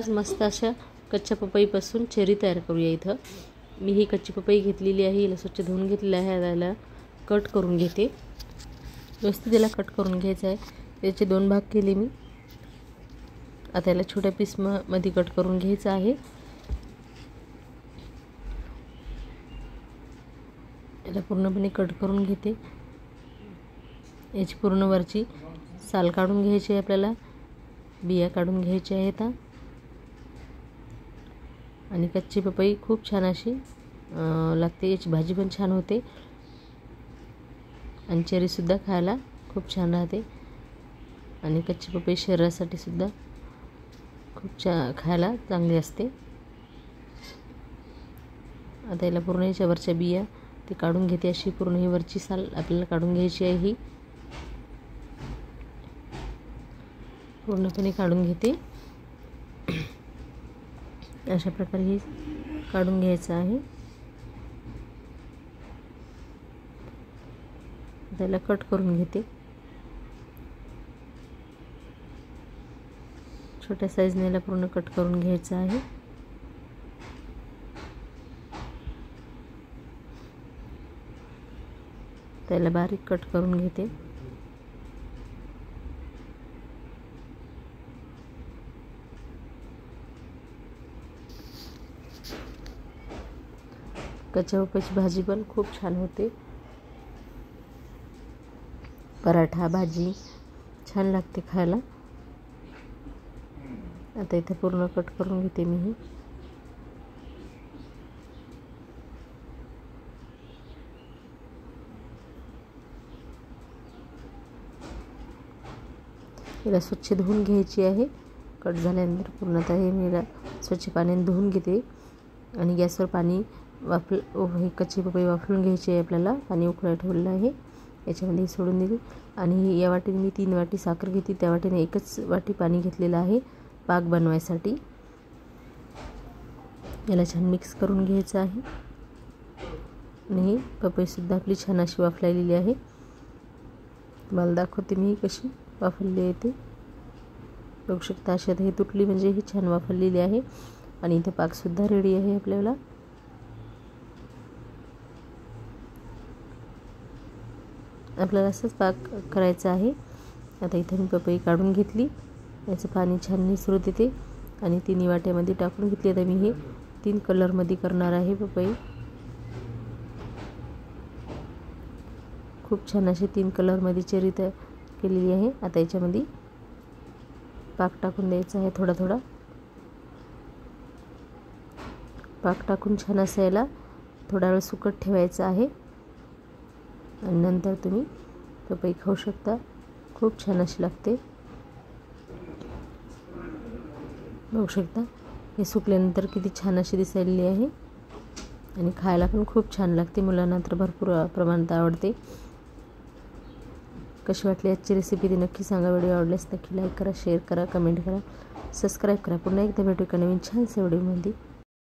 आज मस्त अशा कच्च्या पपईपासून चेरी तयार करूया। इथं मी ही कच्ची पपई घेतलेली आहे, हिला स्वच्छ धुवून घेतलेली आहे। याला कट करून घेते, व्यवस्थित याला कट करून घ्यायचं आहे। याचे 2 भाग केले मी। आता याला छोट्या पीस मध्ये कट करून घ्यायचं आहे। याला पूर्णपणे कट करून घेते। याची पूर्ण वरची साल काढून घ्यायची आहे, आपल्याला बिया काढून घ्यायच्या आहेत। आणि कच्ची पपई खूप छान अशी लागते, याची भाजी पण छान होते आणि चेरी सुद्धा खायला खूप छान राहते। आणि कच्ची पपई शरीरासाठी सुद्धा खूप खायला चांगली असते। आता याला पूर्ण याच्या वरच्या बिया ते काढून घेते। अशी पूर्ण ही वरची साल आपल्याला काढून घ्यायची आहे, ही पूर्णपणे काढून घेते। अशा प्रकारे ही काढून घ्यायचं आहे। त्याला कट करून घेते। छोट्या साईजने याला पूर्ण कट करून घ्यायचं आहे। त्याला बारीक कट करून घेते। कच्च्या पपईची भाजी पण खूप छान होते, पराठा भाजी छान लागते खायला। आता इथे पूर्ण कट करून घेते मी ही। याला स्वच्छ धुवून घ्यायची आहे। कट झाल्यानंतर पूर्णतः हे मी स्वच्छ पाण्याने धुवून घेते आणि गॅसवर पाणी हे कच्ची पपई वाफळून घ्यायची आहे। आपल्याला पाणी उकळायला ठेवलेलं आहे, याच्यामध्ये सोडून दिली। आणि या वाटीने मी 3 वाटी साखर घेतली, त्या वाटीने 1च वाटी पाणी घेतलेलं आहे पाक बनवायसाठी। याला छान मिक्स करून घ्यायचं आहे। आणि पपई सुद्धा आपली छान अशी वाफलेली आहे। तुम्हाला दाखवते मी कशी वाफलेली आहे ते, बघू शकता। अशा हे तुटली म्हणजे ही छान वाफलेली आहे। आणि इथे पाक सुद्धा रेडी आहे आपल्याला। आपल्याला असंच पाक करायचा आहे। आता इथे मी पपई काढून घेतली, याचं पाणी छान निसरू देते आणि 3 वाट्यामध्ये टाकून घेतली। आता मी हे 3 कलरमध्ये करणार आहे पपई। खूप छान अशी 3 कलरमध्ये चेरी तयार केलेली आहे। आता याच्यामध्ये पाक टाकून द्यायचा आहे, थोडा थोडा पाक टाकून छान असं याला थोडा वेळ सुकत ठेवायचं आहे। आणि नंतर तुम्ही पपई खाऊ शकता, खूप छान अशी लागते, बघू शकता। हे सुकल्यानंतर किती छान अशी दिसायली आहे आणि खायला पण खूप छान लागते। मुलांना तर भरपूर प्रमाणात आवडते। कशी वाटली आजची रेसिपी ती नक्की सांगा। व्हिडिओ आवडल्यास नक्की लाईक करा, शेअर करा, कमेंट करा, सबस्क्राईब करा। पुन्हा एकदा भेटू एका नवीन छानशा व्हिडिओमध्ये।